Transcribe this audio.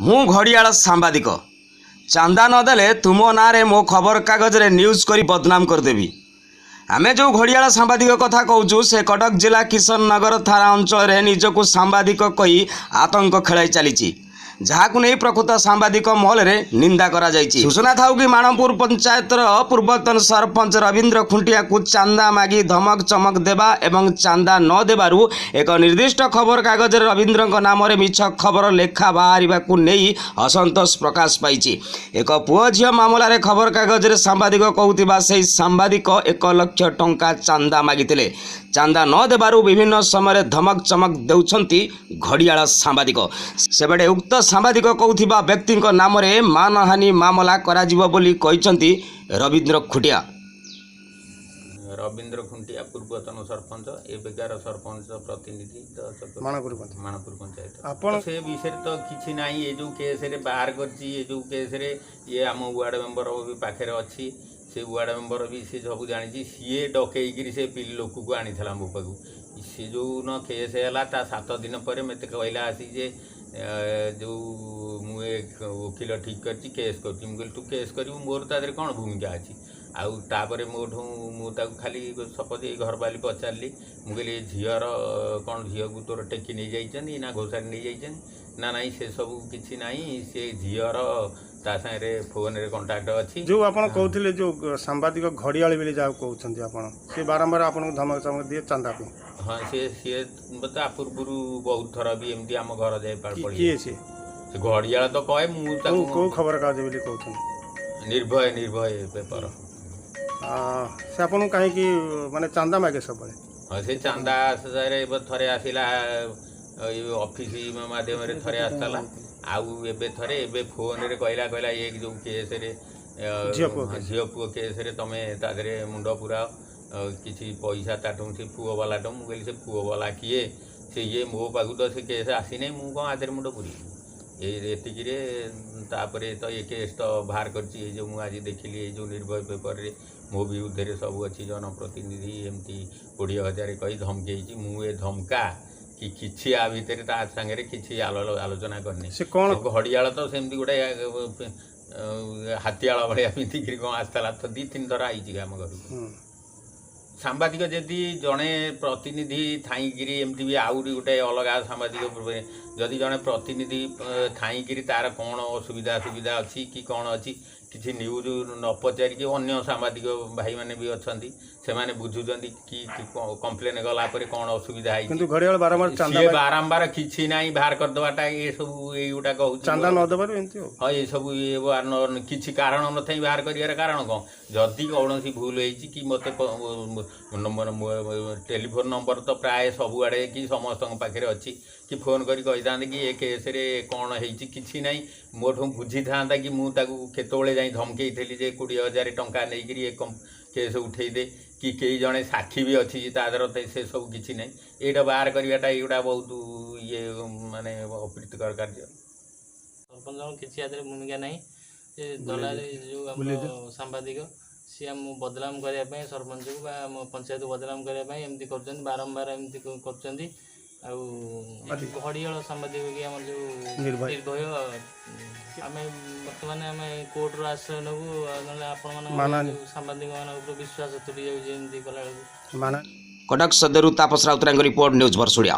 ମୁଁ ଘଡ଼ିଆଳ ସାମ୍ବାଦିକ। ଚାନ୍ଦା ନଦେଲେ ତୁମ ନାଁରେ ମୋ ଖବର କାଗଜରେ ନ୍ୟୁଜ୍ କରି ବଦନାମ କରିଦେବି। ଆମେ ଯେଉଁ ଘଡ଼ିଆଳ ସାମ୍ବାଦିକ କଥା କହୁଛୁ ସେ କଟକ ଜିଲ୍ଲା କିଶନ ନଗର ଥାନା ଅଞ୍ଚଳରେ ନିଜକୁ ସାମ୍ବାଦିକ କହି ଆତଙ୍କ ଖେଳାଇ ଚାଲିଛି, ଯାହାକୁ ନେଇ ପ୍ରକୃତ ସାମ୍ବାଦିକ ମହଲରେ ନିନ୍ଦା କରାଯାଇଛି। ସୂଚନା ଥାଉ କି ମାଣପୁର ପଞ୍ଚାୟତର ପୂର୍ବତନ ସରପଞ୍ଚ ରବୀନ୍ଦ୍ର ଖୁଣ୍ଟିଆକୁ ଚାନ୍ଦା ମାଗି ଧମକ ଚମକ ଦେବା ଏବଂ ଚାନ୍ଦା ନ ଦେବାରୁ ଏକ ନିର୍ଦ୍ଦିଷ୍ଟ ଖବର କାଗଜରେ ରବୀନ୍ଦ୍ରଙ୍କ ନାମରେ ମିଛ ଖବର ଲେଖା ବାହାରିବାକୁ ନେଇ ଅସନ୍ତୋଷ ପ୍ରକାଶ ପାଇଛି। ଏକ ପୁଅ ଝିଅ ମାମଲାରେ ଖବର କାଗଜରେ ସାମ୍ବାଦିକ କହୁଥିବା ସେହି ସାମ୍ବାଦିକ 1 ଲକ୍ଷ ଟଙ୍କା ଚାନ୍ଦା ମାଗିଥିଲେ। ଚାନ୍ଦା ନ ଦେବାରୁ ବିଭିନ୍ନ ସମୟରେ ଧମକ ଚମକ ଦେଉଛନ୍ତି ଘଡ଼ିଆଳ ସାମ୍ବାଦିକ। ସେପଟେ ଉକ୍ତ ସାମ୍ବାଦିକ କହୁଥିବା ବ୍ୟକ୍ତିଙ୍କ ନାମରେ ମାନହାନି ମାମଲା କରାଯିବ ବୋଲି କହିଛନ୍ତି ରବୀନ୍ଦ୍ର ଖୁଣ୍ଟିଆ। ରବୀନ୍ଦ୍ର ଖୁଣ୍ଟିଆ ପୂର୍ବତନ ସରପଞ୍ଚ, ଏବେକାର ସରପଞ୍ଚ ପ୍ରତିନିଧି ମାଣପୁର ପଞ୍ଚାୟତ। ଆପଣ ସେ ବିଷୟରେ ତ କିଛି ନାହିଁ। ଏ ଯେଉଁ କେସ୍ରେ ବାହାର କରିଛି, ଏ ଯେଉଁ କେସ୍ରେ ଇଏ ଆମ ୱାର୍ଡ଼ ମେମ୍ବର ବି ପାଖରେ ଅଛି, ସେ ୱାର୍ଡ଼ ମେମ୍ବର ବି ସେ ସବୁ ଜାଣିଛି। ସିଏ ଡକେଇକିରି ସେ ଲୋକକୁ ଆଣିଥିଲା ମୋ ପାଖକୁ। ସେ ଯେଉଁନ କେସ୍ ହେଲା ତା 7 ଦିନ ପରେ ମୋତେ କହିଲା ଆସି ଯେ ଯେଉଁ ମୁଁ ଏ ଓକିଲ ଠିକ୍ କରିଛି, କେସ୍ କରୁଛି। ମୁଁ କହିଲି ତୁ କେସ୍ କରିବୁ, ମୋର ତା ଦେହରେ କ'ଣ ଭୂମିକା ଅଛି? ଆଉ ତାପରେ ମୋଠୁ ମୁଁ ତାକୁ ଖାଲି ସପୋଜ ଏଇ ଘର ବାଲି ପଚାରିଲି। ମୁଁ କହିଲି ଏ ଝିଅର କ'ଣ, ଝିଅକୁ ତୋର ଟେକି ନେଇଯାଇଛନ୍ତି ନା ଘୋଷାରି ନେଇଯାଇଛନ୍ତି? ନା ନାହିଁ, ସେସବୁ କିଛି ନାହିଁ। ସେ ଝିଅର ତା ସାଙ୍ଗରେ ଫୋନ୍ରେ କଣ୍ଟାକ୍ଟ ଅଛି। ଯେଉଁ ଆପଣ କହୁଥିଲେ ଯେଉଁ ସାମ୍ବାଦିକ ଘଡ଼ିଆଳି ବୋଲି ଯାହାକୁ କହୁଛନ୍ତି ଆପଣ, ସେ ବାରମ୍ବାର ଆପଣଙ୍କୁ ଧମକ ଚମକ ଦିଏ ଚାନ୍ଦା ପାଇଁ। ହଁ, ସିଏ ତା ପୂର୍ବରୁ ବହୁତ ଥର ବି ଏମିତି ଆମ ଘର ଯାଇ ପଳେଇ। କିଏ ସେ ଘଡ଼ିଆଳ ତ କହେ। ମୁଁ ତାକୁ କେଉଁ ଖବର କାଗଜ ବୋଲି କହୁଛନ୍ତି? ନିର୍ଭୟ ପେପର। ସେ ଆପଣଙ୍କୁ କାହିଁକି ମାନେ ଚାନ୍ଦା ମାଗେ ସବୁବେଳେ? ହଁ, ସେ ଚାନ୍ଦା ଆସାରେ ଏବେ ଥରେ ଆସିଲା, ଅଫିସ ମାଧ୍ୟମରେ ଥରେ ଆସିଥିଲା। ଆଉ ଏବେ ଥରେ ଫୋନ୍ରେ କହିଲା ଏ ଯେଉଁ କେସ୍ରେ ଝିଅ ପୁଅ କେସ୍ରେ ତମେ ତା ଦେହରେ ମୁଣ୍ଡ ପୁରାଅ, କିଛି ପଇସା ତାଠୁ ସେ ପୁଅବାଲାଠୁ। ମୁଁ କହିଲି ସେ ପୁଅବାଲା କିଏ? ସେ ଇଏ ମୋ ପାଖକୁ ତ ସେ କେସ୍ ଆସିନାହିଁ, ମୁଁ କ'ଣ ଆଦେହରେ ମୁଣ୍ଡ ପୁରେଇବି? ଏତିକିରେ ତାପରେ ତ ଏ କେସ୍ ତ ବାହାର କରିଛି। ଏଇ ଯେଉଁ ମୁଁ ଆଜି ଦେଖିଲି, ଏଇ ଯେଉଁ ନିର୍ଭୟ ପେପରରେ ମୋ ବିରୁଦ୍ଧରେ ସବୁ ଅଛି, ଜନପ୍ରତିନିଧି ଏମିତି 20,000 କହି ଧମକେଇଛି। ମୁଁ ଏ ଧମକା କି କିଛି ଆ ଭିତରେ ତା ସାଙ୍ଗରେ କିଛି ଆଲୋଚନା କରିନି। ସେ କ'ଣ ଘଡ଼ିଆଳ ତ ସେମିତି ଗୋଟେ ହାତୀଆଳ ଭଳିଆ ପିନ୍ଧିକିରି କ'ଣ ଆସିଥିଲା, 2-3 ଥର ଆଇଛି ଆମ ଘରକୁ। ସାମ୍ବାଦିକ ଯଦି ଜଣେ ପ୍ରତିନିଧି ଥାଇକିରି ଏମିତି ବି ଆହୁରି ଗୋଟେ ଅଲଗା ସାମ୍ବାଦିକ, ଯଦି ଜଣେ ପ୍ରତିନିଧି ଥାଇକିରି ତାର କ'ଣ ଅସୁବିଧା ଅଛି କି କ'ଣ ଅଛି, କିଛି ନ୍ୟୁଜ୍ ନ ପଚାରିକି ଅନ୍ୟ ସାମ୍ବାଦିକ ଭାଇମାନେ ବି ଅଛନ୍ତି, ସେମାନେ ବୁଝୁଛନ୍ତି କି କମ୍ପ୍ଲେନ୍ ଗଲା ପରେ କ'ଣ ଅସୁବିଧା ହେଇଛି। କିନ୍ତୁ ଘଡ଼ିଆଳ ବାରମ୍ବାର କିଛି ନାହିଁ ବାହାର କରିଦେବାଟା, ଏସବୁ ଏଇଗୁଡ଼ାକ ହେଉଛି ଚାନ୍ଦା ନ ଦେବାରୁ ଏମିତି। ହଁ, ଏସବୁ କିଛି କାରଣ ନଥାଇ ବାହାର କରିବାର କାରଣ କ'ଣ? ଯଦି କୌଣସି ଭୁଲ ହେଇଛି କି ମୋତେ ଟେଲିଫୋନ୍ ନମ୍ବର ତ ପ୍ରାୟ ସବୁଆଡ଼େ କି ସମସ୍ତଙ୍କ ପାଖରେ ଅଛି, କି ଫୋନ୍ କରି କହିଥାନ୍ତେ କି ଏ କେସ୍ରେ କ'ଣ ହେଇଛି, କିଛି ନାହିଁ। ମୋଠୁ ବୁଝିଥାନ୍ତା କି ମୁଁ ତାକୁ କେତେବେଳେ ଯାଇ ଧମକେଇଥିଲି ଯେ 20,000 ଟଙ୍କା ନେଇକିରି ଏ କେସ୍ ଉଠେଇ ଦେ, କି କେହି ଜଣେ ସାକ୍ଷୀ ବି ଅଛି ତା ଦେହର, ସେସବୁ କିଛି ନାହିଁ। ଏଇଟା ବାହାର କରିବାଟା ଏଇଗୁଡ଼ା ବହୁତ ମାନେ ଅପ୍ରୀତିକର କାର୍ଯ୍ୟ। ସରପଞ୍ଚଙ୍କ କିଛି ଆଦେହରେ ଭୂମିକା ନାହିଁ। ସେ ଦଲାଲି ଯେଉଁ ଆମ ସାମ୍ବାଦିକ, ସିଏ ଆମକୁ ବଦନାମ କରିବା ପାଇଁ, ସରପଞ୍ଚକୁ ବା ଆମ ପଞ୍ଚାୟତକୁ ବଦନାମ କରିବା ପାଇଁ ଏମିତି କରୁଛନ୍ତି, ବାରମ୍ବାର ଏମିତି କରୁଛନ୍ତି। ଆଉ ଘଡ଼ିଆଳ ସାମ୍ବାଦିକ କି ଆମର ଯେଉଁ ନିର୍ଭୟ, ଆମେ ବର୍ତ୍ତମାନ ଆମେ କୋର୍ଟର ଆଶ୍ରୟ ନେବୁ, ନହେଲେ ଆପଣମାନଙ୍କ ସାମ୍ବାଦିକମାନଙ୍କ ଉପରେ ବିଶ୍ୱାସ ତୁଟି ଯାଉଛି ଏମିତି କଲାବେଳକୁ। କଟକ ସଦରରୁ ତାପସ ରାଉତରାୟଙ୍କ ରିପୋର୍ଟ, ନ୍ୟୁଜ୍ ଭରସୁଡ଼ିଆ।